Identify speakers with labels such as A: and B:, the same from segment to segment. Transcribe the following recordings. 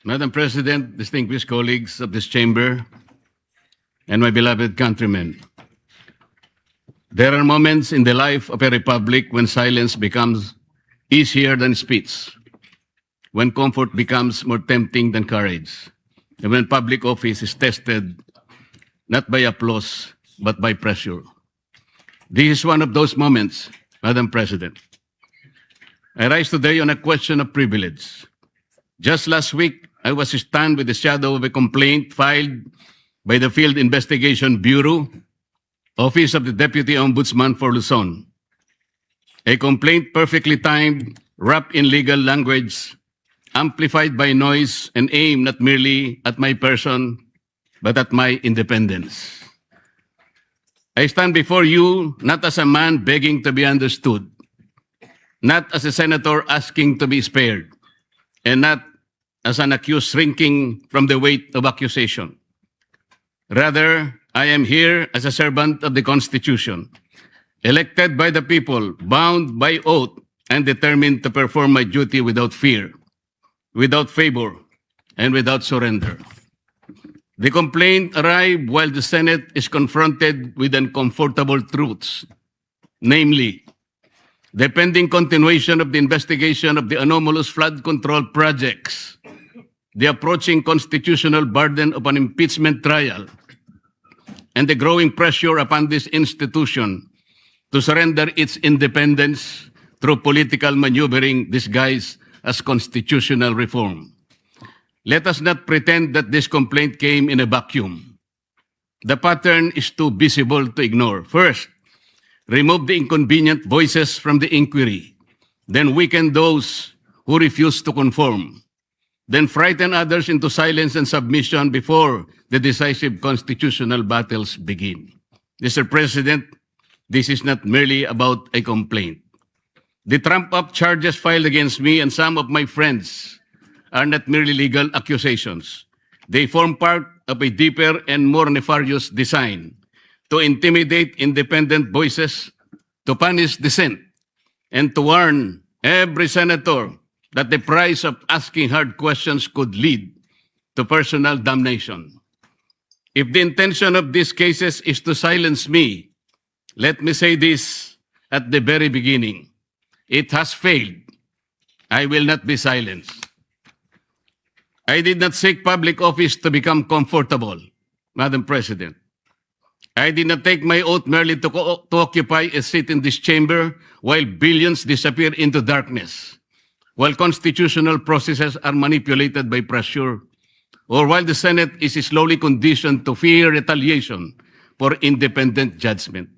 A: Madam President, distinguished colleagues of this chamber, and my beloved countrymen, there are moments in the life of a republic when silence becomes easier than speech, when comfort becomes more tempting than courage, and when public office is tested not by applause but by pressure. This is one of those moments, Madam President. I rise today on a question of privilege. Just last week, I was stunned with the shadow of a complaint filed by the Field Investigation Bureau, Office of the Deputy Ombudsman for Luzon. A complaint perfectly timed, wrapped in legal language, amplified by noise, and aimed not merely at my person, but at my independence. I stand before you not as a man begging to be understood, not as a senator asking to be spared, and not as an accused shrinking from the weight of accusation. Rather, I am here as a servant of the Constitution, elected by the people, bound by oath, and determined to perform my duty without fear, without favor, and without surrender. The complaint arrived while the Senate is confronted with uncomfortable truths, namely, the pending continuation of the investigation of the anomalous flood control projects, the approaching constitutional burden of an impeachment trial, and the growing pressure upon this institution to surrender its independence through political maneuvering disguised as constitutional reform. Let us not pretend that this complaint came in a vacuum. The pattern is too visible to ignore. First, remove the inconvenient voices from the inquiry, then weaken those who refuse to conform, then frighten others into silence and submission before the decisive constitutional battles begin. Mr. President, this is not merely about a complaint. The trump-up charges filed against me and some of my friends are not merely legal accusations. They form part of a deeper and more nefarious design to intimidate independent voices, to punish dissent, and to warn every senator that the price of asking hard questions could lead to personal damnation. If the intention of these cases is to silence me, let me say this at the very beginning. It has failed. I will not be silenced. I did not seek public office to become comfortable, Madam President. I did not take my oath merely to occupy a seat in this chamber while billions disappear into darkness, while constitutional processes are manipulated by pressure, or while the Senate is slowly conditioned to fear retaliation for independent judgment.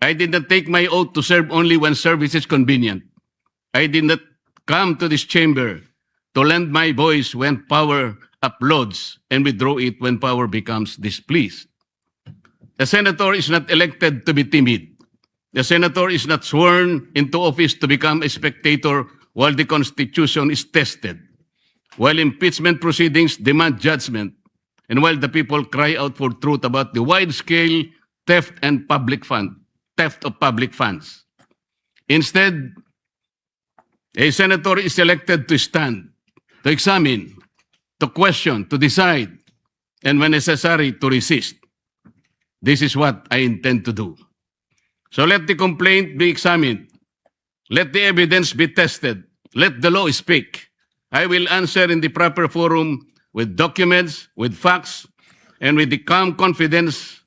A: I did not take my oath to serve only when service is convenient. I did not come to this chamber to lend my voice when power applauds and withdraw it when power becomes displeased. The senator is not elected to be timid. The senator is not sworn into office to become a spectator while the Constitution is tested, while impeachment proceedings demand judgment, and while the people cry out for truth about the wide-scale theft of public funds. Instead, a senator is elected to stand, to examine, to question, to decide, and when necessary, to resist. This is what I intend to do. So let the complaint be examined. Let the evidence be tested. Let the law speak. I will answer in the proper forum with documents, with facts, and with the calm confidence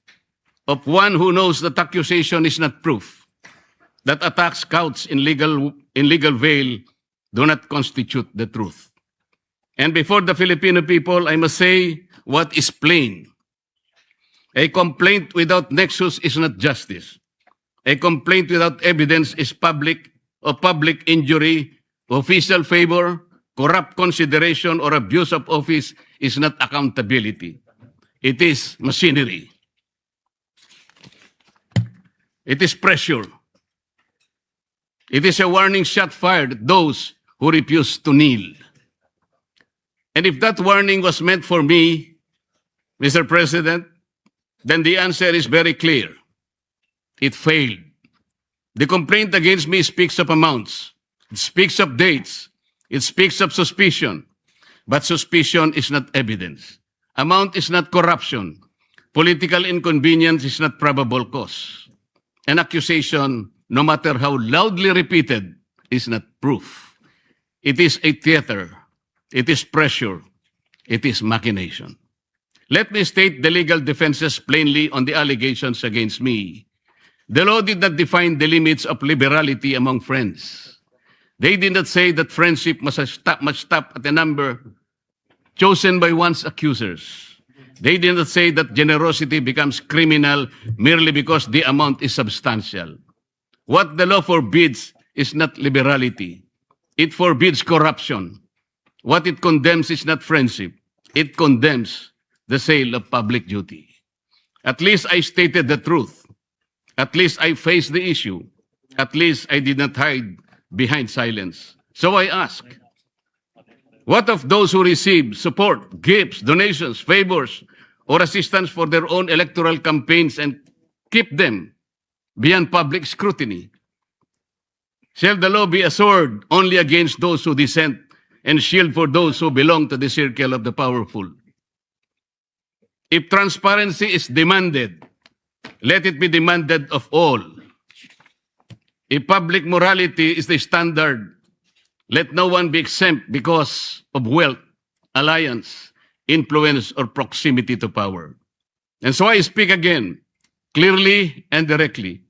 A: of one who knows that accusation is not proof, that attacks couched in legal veil do not constitute the truth. And before the Filipino people, I must say what is plain. A complaint without nexus is not justice. A complaint without evidence is public injury, official favor, corrupt consideration, or abuse of office is not accountability. It is machinery. It is pressure. It is a warning shot fired at those who refuse to kneel. And if that warning was meant for me, Mr. President, then the answer is very clear. It failed. The complaint against me speaks of amounts. It speaks of dates. It speaks of suspicion. But suspicion is not evidence. Amount is not corruption. Political inconvenience is not probable cause. An accusation, no matter how loudly repeated, is not proof. It is a theater. It is pressure. It is machination. Let me state the legal defenses plainly on the allegations against me. The law did not define the limits of liberality among friends. They did not say that friendship must stop at a number chosen by one's accusers. They did not say that generosity becomes criminal merely because the amount is substantial. What the law forbids is not liberality. It forbids corruption. What it condemns is not friendship. It condemns the sale of public duty. At least I stated the truth. At least I faced the issue. At least I did not hide behind silence. So I ask, what of those who receive support, gifts, donations, favors, or assistance for their own electoral campaigns and keep them beyond public scrutiny? Shall the law be a sword only against those who dissent and shield for those who belong to the circle of the powerful? If transparency is demanded, let it be demanded of all. If public morality is the standard, let no one be exempt because of wealth, alliance, influence, or proximity to power. And so I speak again, clearly and directly.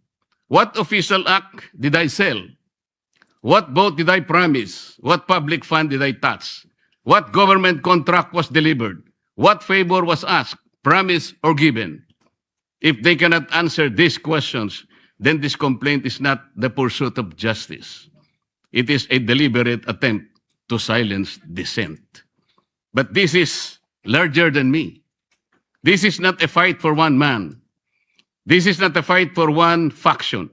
A: What official act did I sell? What vote did I promise? What public fund did I touch? What government contract was delivered? What favor was asked, promised, or given? If they cannot answer these questions, then this complaint is not the pursuit of justice. It is a deliberate attempt to silence dissent. But this is larger than me. This is not a fight for one man. This is not a fight for one faction.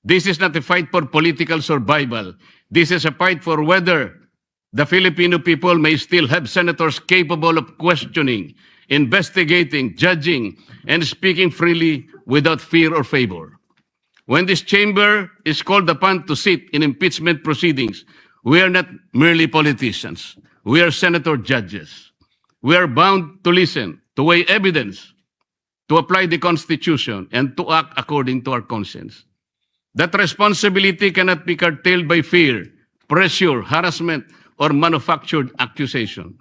A: This is not a fight for political survival. This is a fight for whether the Filipino people may still have senators capable of questioning, investigating, judging, and speaking freely without fear or favor. When this chamber is called upon to sit in impeachment proceedings, we are not merely politicians. We are senator judges. We are bound to listen, to weigh evidence, to apply the Constitution, and to act according to our conscience. That responsibility cannot be curtailed by fear, pressure, harassment, or manufactured accusation.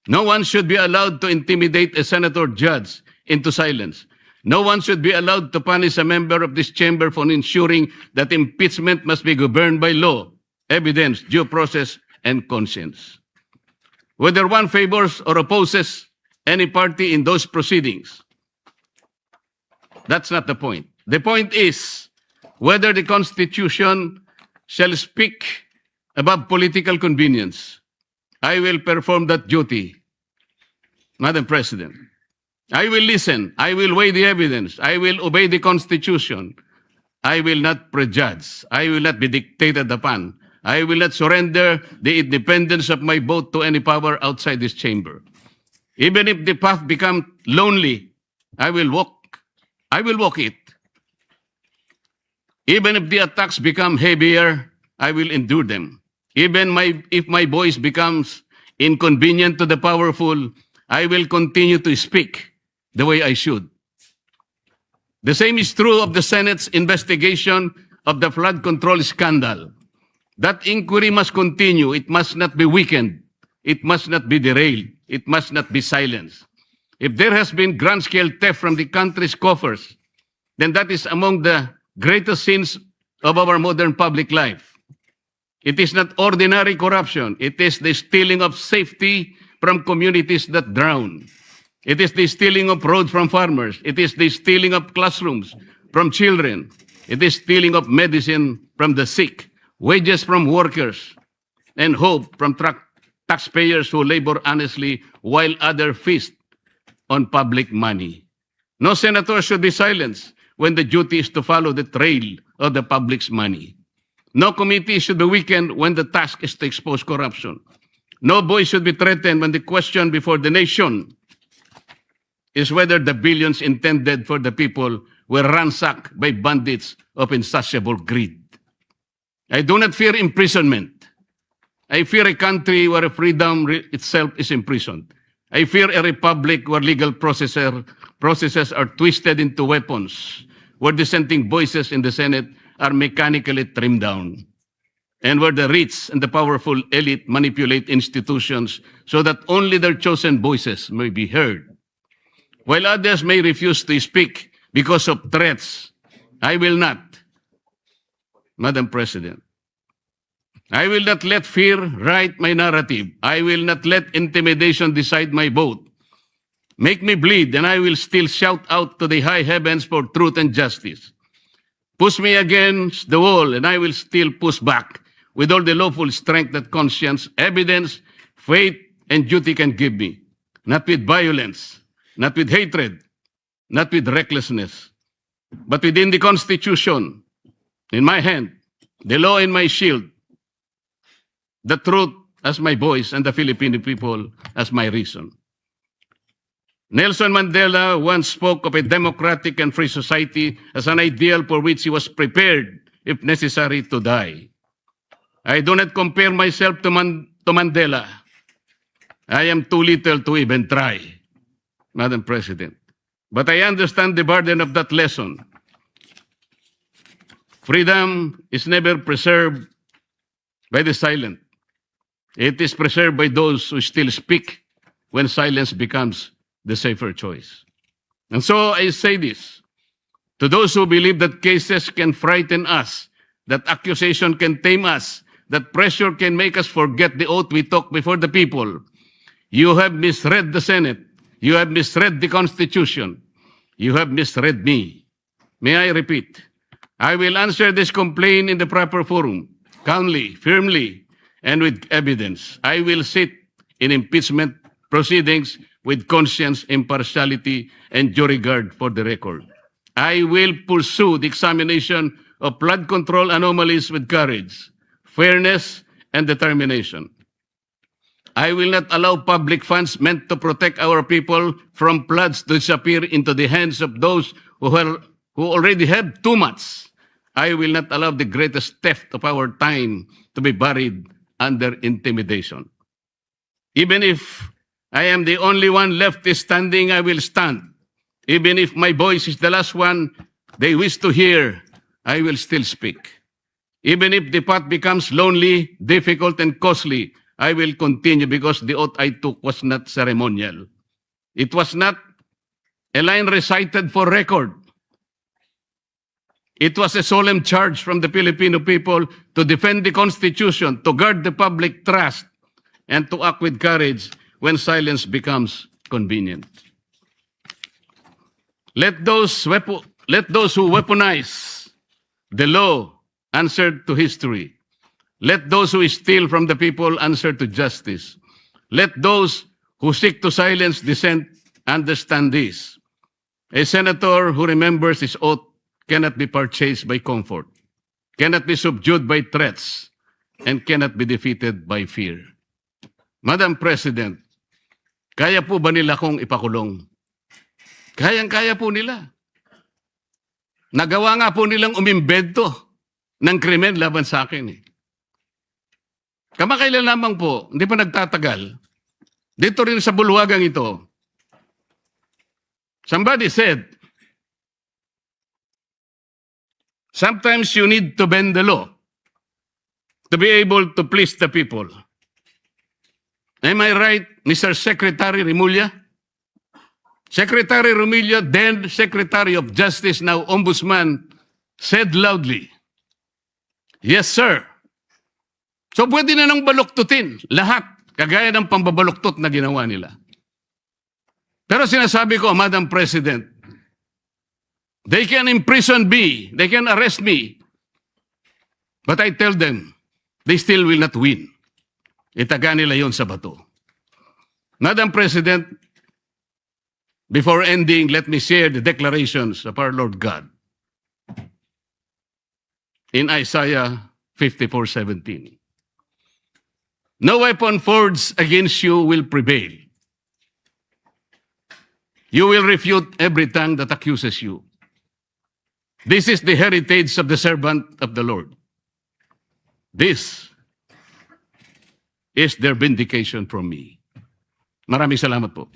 A: No one should be allowed to intimidate a senator judge into silence. No one should be allowed to punish a member of this chamber for ensuring that impeachment must be governed by law, evidence, due process, and conscience. Whether one favors or opposes any party in those proceedings, that's not the point. The point is whether the Constitution shall speak above political convenience. I will perform that duty, Madam President. I will listen. I will weigh the evidence. I will obey the Constitution. I will not prejudge. I will not be dictated upon. I will not surrender the independence of my vote to any power outside this chamber. Even if the path becomes lonely, I will walk it. Even if the attacks become heavier, I will endure them. Even if my voice becomes inconvenient to the powerful, I will continue to speak the way I should. The same is true of the Senate's investigation of the flood control scandal. That inquiry must continue. It must not be weakened. It must not be derailed. It must not be silenced. If there has been grand-scale theft from the country's coffers, then that is among the greatest sins of our modern public life. It is not ordinary corruption. It is the stealing of safety from communities that drown. It is the stealing of roads from farmers. It is the stealing of classrooms from children. It is stealing of medicine from the sick, wages from workers, and hope from taxpayers who labor honestly while others feast on public money. No senator should be silenced when the duty is to follow the trail of the public's money. No committee should be weakened when the task is to expose corruption. No voice should be threatened when the question before the nation is whether the billions intended for the people were ransacked by bandits of insatiable greed. I do not fear imprisonment. I fear a country where freedom itself is imprisoned. I fear a republic where legal processes are twisted into weapons, where dissenting voices in the Senate are mechanically trimmed down, and where the rich and the powerful elite manipulate institutions so that only their chosen voices may be heard. While others may refuse to speak because of threats, I will not, Madam President. I will not let fear write my narrative. I will not let intimidation decide my vote. Make me bleed, and I will still shout out to the high heavens for truth and justice. Push me against the wall, and I will still push back with all the lawful strength that conscience, evidence, faith, and duty can give me. Not with violence, not with hatred, not with recklessness, but within the Constitution, in my hand, the law in my shield, the truth as my voice, and the Filipino people as my reason. Nelson Mandela once spoke of a democratic and free society as an ideal for which he was prepared, if necessary, to die. I do not compare myself to Mandela. I am too little to even try, Madam President. But I understand the burden of that lesson. Freedom is never preserved by the silent. It is preserved by those who still speak when silence becomes the safer choice. And so I say this, to those who believe that cases can frighten us, that accusation can tame us, that pressure can make us forget the oath we took before the people. You have misread the Senate. You have misread the Constitution. You have misread me. May I repeat? I will answer this complaint in the proper forum, calmly, firmly, and with evidence. I will sit in impeachment proceedings with conscience, impartiality, and due regard for the record. I will pursue the examination of flood control anomalies with courage, fairness, and determination. I will not allow public funds meant to protect our people from floods to disappear into the hands of those who already have too much. I will not allow the greatest theft of our time to be buried under intimidation. Even if I am the only one left standing, I will stand. Even if my voice is the last one they wish to hear, I will still speak. Even if the path becomes lonely, difficult, and costly, I will continue because the oath I took was not ceremonial. It was not a line recited for record. It was a solemn charge from the Filipino people to defend the Constitution, to guard the public trust, and to act with courage when silence becomes convenient. Let those who weaponize the law answer to history. Let those who steal from the people answer to justice. Let those who seek to silence dissent understand this. A senator who remembers his oath cannot be purchased by comfort, cannot be subdued by threats, and cannot be defeated by fear. Madam President, kaya po ba nila kong ipakulong? Kayang-kaya po nila. Nagawa nga po nilang umimbento ng krimen laban sa akin. Kamakailan lamang po, hindi pa nagtatagal, dito rin sa bulwagang ito, somebody said, sometimes you need to bend the law to be able to please the people. Am I right, Mr. Secretary Remulla? Secretary Remulla, then Secretary of Justice, now Ombudsman, said loudly, yes, sir. So pwede na nang baluktutin lahat, kagaya ng pambabaluktot na ginawa nila. Pero sinasabi ko, Madam President, they can imprison me, they can arrest me, but I tell them, they still will not win. Itaga nila yon sa bato. Madam President, before ending, let me share the declarations of our Lord God. In Isaiah 54:17. No weapon forged against you will prevail. You will refute every tongue that accuses you. This is the heritage of the servant of the Lord. This is their vindication from me. Maraming salamat po.